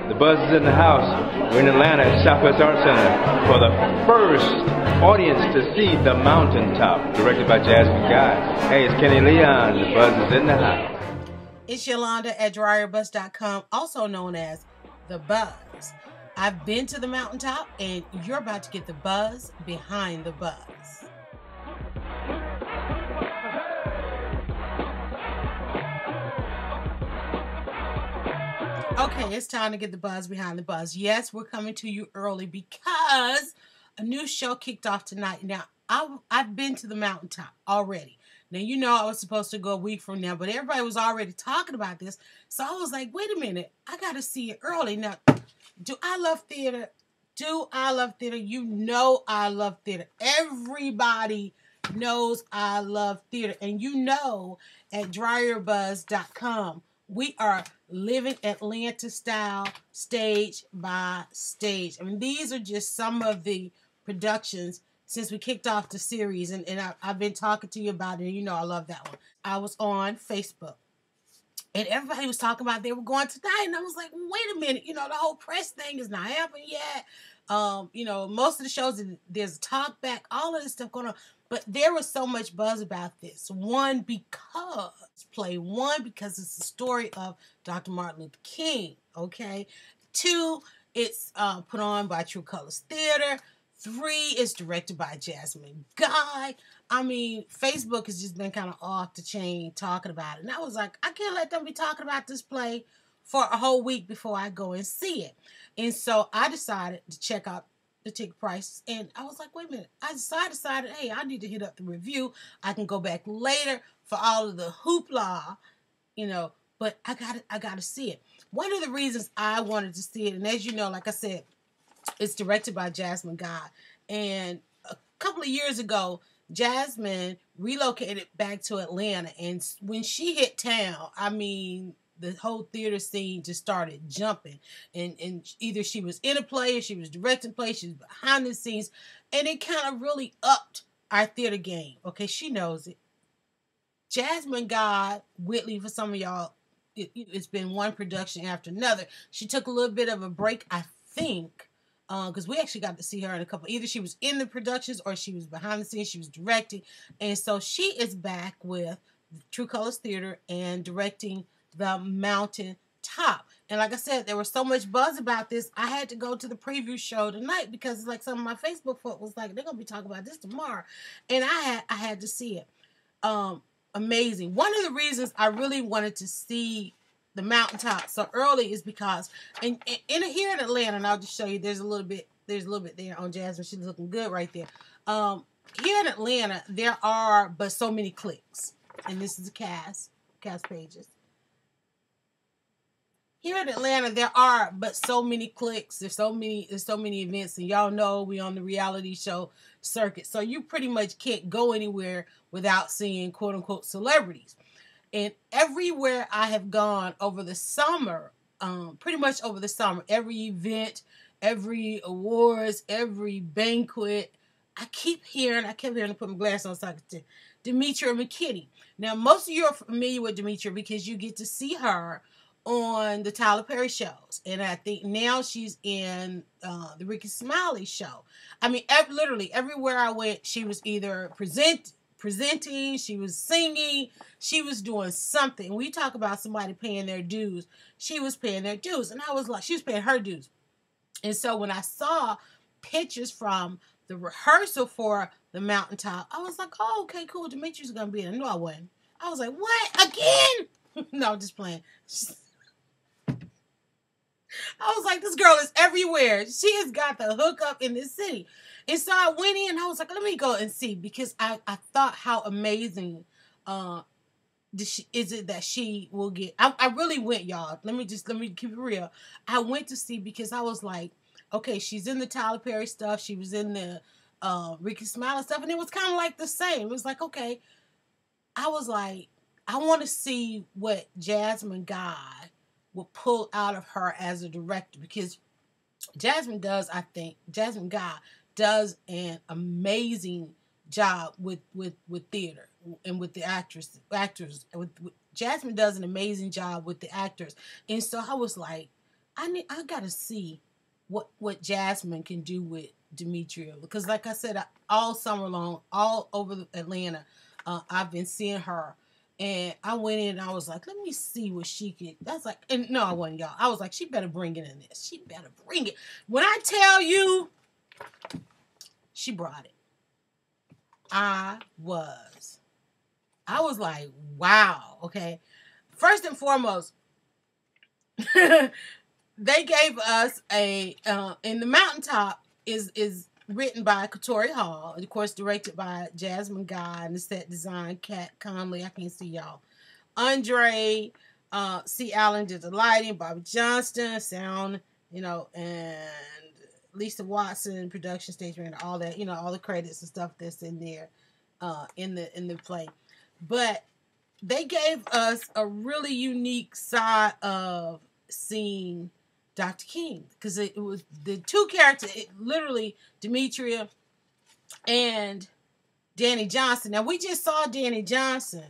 The buzz is in the house. We're in Atlanta at Southwest Art Center for the first audience to see The Mountaintop, directed by Jasmine Guy. Hey, it's Kenny Leon. The buzz is in the house. It's Yalanda at DryerBuzz.com, also known as The Buzz. I've been to the mountaintop, and you're about to get the buzz behind the buzz. Okay, it's time to get the buzz behind the buzz. Yes, we're coming to you early because a new show kicked off tonight. Now, I've been to the mountaintop already. Now, you know I was supposed to go a week from now, but everybody was already talking about this. So I was like, wait a minute, I got to see it early. Now, do I love theater? Do I love theater? You know I love theater. Everybody knows I love theater. And you know at DryerBuzz.com, we are living Atlanta style, stage by stage. I mean, these are just some of the productions since we kicked off the series. And I've been talking to you about it. And you know I love that one. I was on Facebook. And everybody was talking about they were going tonight. And I was like, wait a minute. You know, the whole press thing is not happening yet. You know, most of the shows, there's talk back, all of this stuff going on. But there was so much buzz about this. One, because it's the story of Dr. Martin Luther King, okay? Two, it's put on by True Colors Theater. Three, it's directed by Jasmine Guy. I mean, Facebook has just been kind of off the chain talking about it. And I was like, I can't let them be talking about this play for a whole week before I go and see it. And so I decided to check out the ticket prices. And I was like, wait a minute. I decided, hey, I need to hit up the review. I can go back later for all of the hoopla, you know, but I got to see it. One of the reasons I wanted to see it, and as you know, like I said, it's directed by Jasmine Guy. And a couple of years ago, Jasmine relocated back to Atlanta. And when she hit town, I mean, the whole theater scene just started jumping. And either she was in a play or she was directing plays, she was behind the scenes. And it kind of really upped our theater game. Okay, she knows it. Jasmine Guy, Whitley, for some of y'all, it's been one production after another. She took a little bit of a break, I think, because we actually got to see her in a couple. Either she was in the productions or she was behind the scenes. She was directing. And so she is back with True Colors Theater and directing The Mountaintop. And like I said, there was so much buzz about this, I had to go to the preview show tonight because like some of my Facebook folk was like, they're going to be talking about this tomorrow. And I had to see it. Amazing. One of the reasons I really wanted to see The Mountaintop so early is because in here in Atlanta, and I'll just show you, there's a little bit there on Jasmine. She's looking good right there. Here in Atlanta, there are but so many clicks. And this is the cast pages. Here in Atlanta, there are but so many clicks. There's so many events, and y'all know we on the reality show circuit. So you pretty much can't go anywhere without seeing quote unquote celebrities. And everywhere I have gone over the summer, pretty much over the summer, every event, every awards, every banquet, I kept hearing, to put my glasses on so I could Demetria McKinney. Now, most of you are familiar with Demetria because you get to see her on the Tyler Perry shows. And I think now she's in the Ricky Smiley show. I mean, literally everywhere I went, she was either presenting, she was singing, she was doing something. We talk about somebody paying their dues. She was paying their dues. And I was like, she was paying her dues. And so when I saw pictures from the rehearsal for The Mountaintop, I was like, oh, okay, cool. Demetria's going to be in it. No, I wasn't. I was like, what? Again? No, just playing. I was like, this girl is everywhere. She has got the hookup in this city. And so I went in and I was like, let me go and see, because I thought how amazing is it that she will get. I really went, y'all. Let me keep it real. I went to see because I was like, okay, she's in the Tyler Perry stuff. She was in the Ricky Smiley stuff. And it was kind of like the same. It was like, okay. I was like, I want to see what Jasmine Guy will pull out of her as a director, because Jasmine Guy does an amazing job with theater and with the actors. Jasmine does an amazing job with the actors. And so I was like, I gotta see what Jasmine can do with Demetria, because like I said, all summer long, all over Atlanta, I've been seeing her, and I went in and I was like, let me see what she could. That's like, and no, I wasn't, y'all. I was like, she better bring it in this. She better bring it. When I tell you, she brought it. I was like, wow. Okay, first and foremost, they gave us a in the mountaintop is written by Katori Hall, and of course directed by Jasmine Guy, and the set design Kat Conley. I can't see y'all. Andre C. Allen did the lighting. Bobby Johnston sound, and Lisa Watson production, stage manager, all that, all the credits and stuff that's in there in the play. But they gave us a really unique side of seeing Dr. King, because it was the two characters, literally Demetria and Danny Johnson. Now, we just saw Danny Johnson.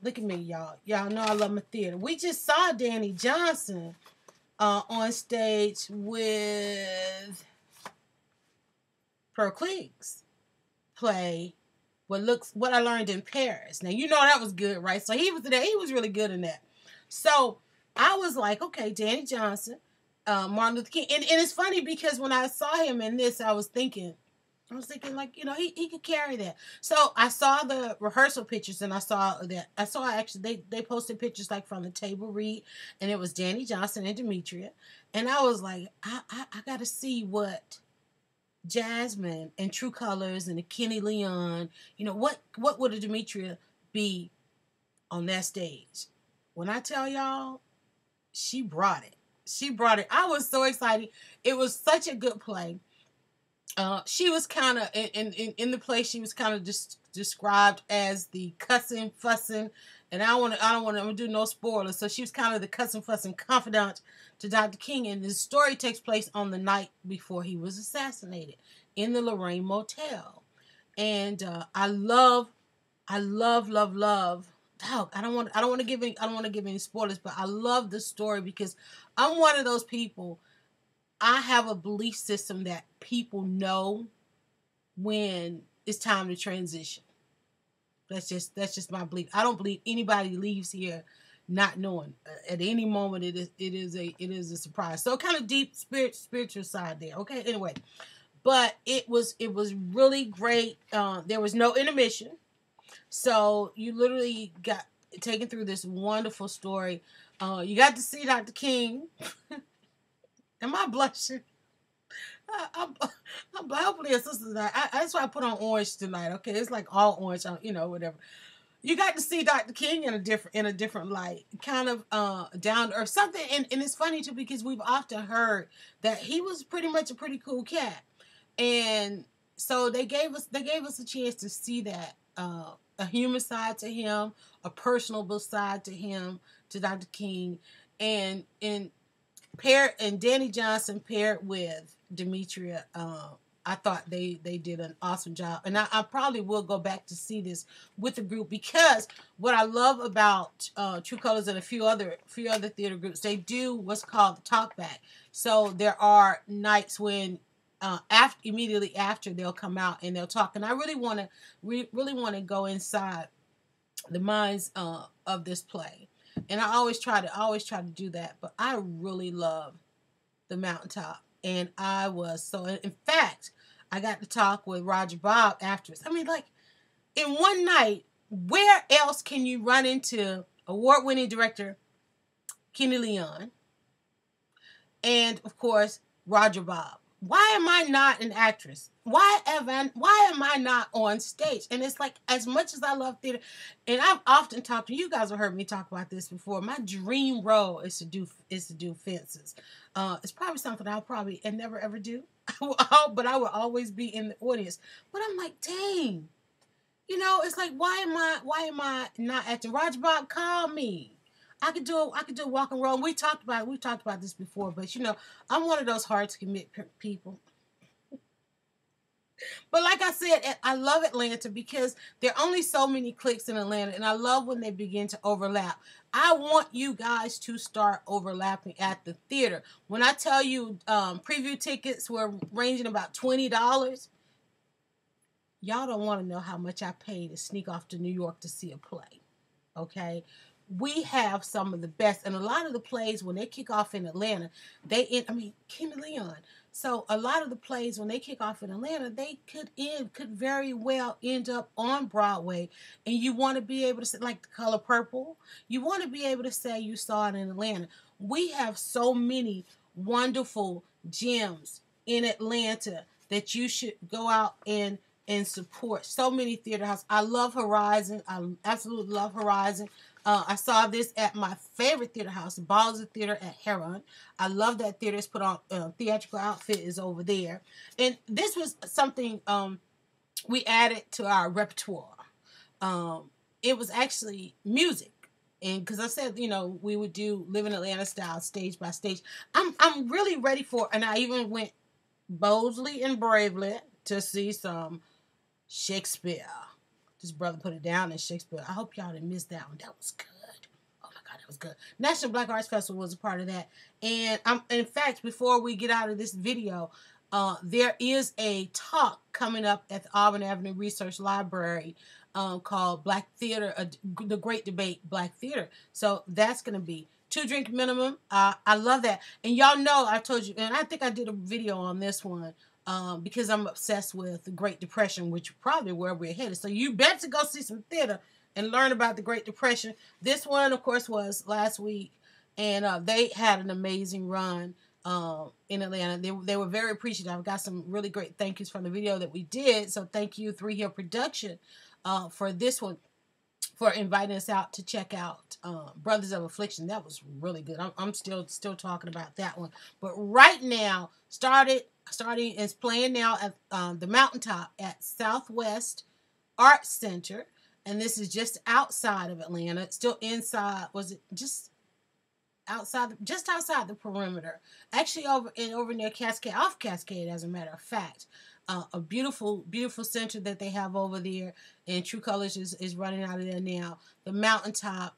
Look at me, y'all. Y'all know I love my theater. We just saw Danny Johnson on stage with Pearl Cleave's play, What I Learned in Paris. Now, that was good, right? So he was there. He was really good in that. So I was like, okay, Danny Johnson, Martin Luther King. And it's funny because when I saw him in this, I was thinking like, he could carry that. So I saw the rehearsal pictures, and I saw actually they posted pictures like from the table read, and it was Danny Johnson and Demetria. And I was like, I got to see what Jasmine and True Colors and the Kenny Leon, what would a Demetria be on that stage? When I tell y'all, she brought it. I was so excited. It was such a good play. She was kind of in the play. She was kind of described as the cussing, fussing, and I don't want to do no spoilers. So she was kind of the cussing, fussing confidant to Dr. King, and the story takes place on the night before he was assassinated in the Lorraine Motel. And I love. Dog, I don't want to give any spoilers, but I love the story because I'm one of those people. I have a belief system that people know when it's time to transition. That's just my belief. I don't believe anybody leaves here not knowing. At any moment, it is a surprise. So kind of deep spiritual side there. Okay, anyway, but it was really great. There was no intermission, so you literally got taken through this wonderful story. You got to see Dr. King. Am I blushing? I'm hopefully a sister tonight. That's why I put on orange tonight. Okay, it's like all orange, whatever. You got to see Dr. King in a different light, kind of down to earth, something. And it's funny too because we've often heard that he was pretty much a pretty cool cat, and so they gave us a chance to see that a human side to him, a personable side to him, to Dr. King, and Danny Johnson paired with Demetria. I thought they did an awesome job, and I probably will go back to see this with the group, because what I love about True Colors and a few other theater groups, they do what's called the talk back. So there are nights when immediately after they'll come out and they'll talk, and I really want to go inside the minds of this play. And I always try to do that, but I really love the mountaintop, and I was so. In fact, I got to talk with Roger Bob afterwards. I mean, like, in one night, where else can you run into award-winning director Kenny Leon, and of course Roger Bob? Why am I not an actress? Why am I not on stage? And it's like, as much as I love theater, and I've often talked to you guys have heard me talk about this before. My dream role is to do fences. It's probably something I'll probably never ever do, but I will always be in the audience. But I'm like, dang, it's like, why am I not acting? Roger Bob, call me. I could do a walk and roll. We talked about this before, but I'm one of those hard to commit people. But like I said, I love Atlanta because there are only so many cliques in Atlanta, and I love when they begin to overlap. I want you guys to start overlapping at the theater. When I tell you preview tickets were ranging about $20, y'all don't want to know how much I paid to sneak off to New York to see a play. Okay? We have some of the best, and a lot of the plays when they kick off in Atlanta, King Leon. So a lot of the plays when they kick off in Atlanta, they could very well end up on Broadway, and you want to be able to say, like The Color Purple, you want to be able to say you saw it in Atlanta. We have so many wonderful gems in Atlanta that you should go out and support. So many theater houses. I love Horizon. I absolutely love Horizon. I saw this at my favorite theater house, Balls Theater at Heron. I love that theater. It's put on theatrical outfit is over there. And this was something we added to our repertoire. It was actually music. And because I said, you know, we would do Live in Atlanta style, stage by stage. I'm really ready for, and I even went boldly and bravely to see some Shakespeare. This brother put it down in Shakespeare. I hope y'all didn't miss that one. That was good. Oh my God, that was good. National Black Arts Festival was a part of that. And in fact, before we get out of this video, there is a talk coming up at the Auburn Avenue Research Library called Black Theater, The Great Debate, Black Theater. So that's going to be 2-drink minimum. I love that. And y'all know, I told you, and I think I did a video on this one, because I'm obsessed with the Great Depression, which probably where we're headed. So you better go see some theater and learn about the Great Depression. This one, of course, was last week, and they had an amazing run in Atlanta. They were very appreciative. I've got some really great thank yous from the video that we did. So thank you, 3 Hill Production, for this one, for inviting us out to check out Brothers of Affliction. That was really good. I'm still talking about that one. But right now, starting is playing now at the Mountaintop at Southwest Arts Center, and this is just outside of Atlanta. It's still inside. Was it just outside? Just outside the perimeter. Actually, over near Cascade, off Cascade, as a matter of fact. A beautiful, beautiful center that they have over there, and True Colors is running out of there now. The Mountaintop,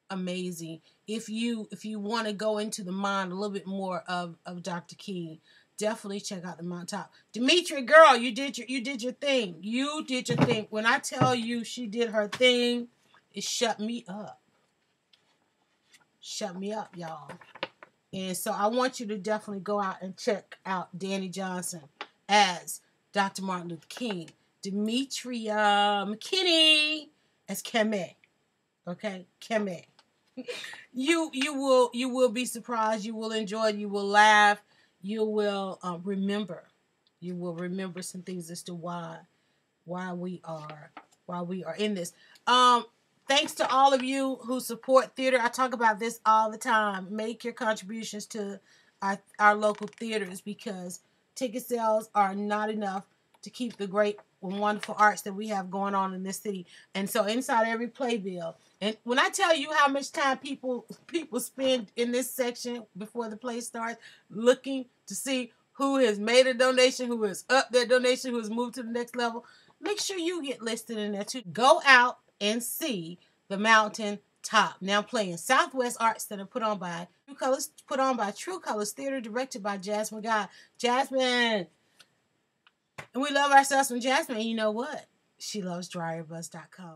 amazing. If you want to go into the mind a little bit more of Dr. King, definitely check out the Mountaintop. Demetria, girl, you did your thing. You did your thing. When I tell you she did her thing, it shut me up. Shut me up, y'all. And so I want you to definitely go out and check out Danny Johnson as Dr. Martin Luther King, Demetria McKinney as Camae. Okay, Camae. You will be surprised. You will enjoy. You will laugh. You will remember. You will remember some things as to why we are in this. Thanks to all of you who support theater. I talk about this all the time. Make your contributions to our local theaters, because ticket sales are not enough to keep the great and wonderful arts that we have going on in this city. And so inside every playbill, and when I tell you how much time people spend in this section before the play starts, looking to see who has made a donation, who has upped their donation, who has moved to the next level, make sure you get listed in there too. Go out and see the Mountaintop. Now playing Southwest Arts Center, put on by True Colors Theater, directed by Jasmine Guy. Jasmine. And we love ourselves from Jasmine. And you know what? She loves DryerBuzz.com.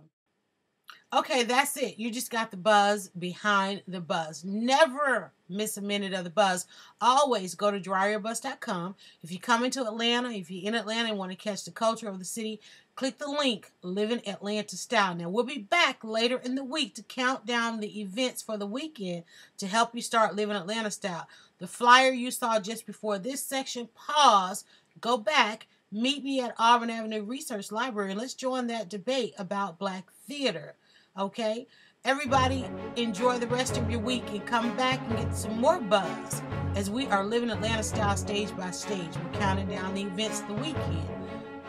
Okay, that's it. You just got the buzz behind the buzz. Never miss a minute of the buzz. Always go to DryerBuzz.com. If you come into Atlanta, if you're in Atlanta and want to catch the culture of the city, click the link, Living Atlanta Style. Now, we'll be back later in the week to count down the events for the weekend to help you start living Atlanta style. The flyer you saw just before this section, pause, go back, meet me at Auburn Avenue Research Library, and let's join that debate about Black theater. Okay? Everybody, enjoy the rest of your week and come back and get some more buzz as we are living Atlanta style stage by stage. We're counting down the events of the weekend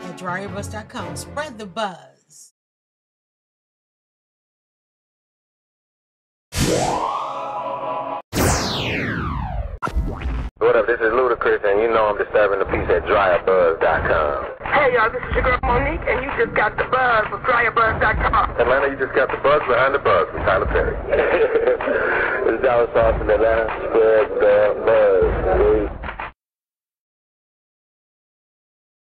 at DryerBuzz.com. Spread the buzz. What up, this is Ludacris, and you know I'm disturbing the peace at DryerBuzz.com. Hey, y'all, this is your girl Monique, and you just got the buzz with DryerBuzz.com. Atlanta, you just got the buzz behind the buzz with Tyler Perry. This is Dallas Austin, Atlanta. Spread the buzz.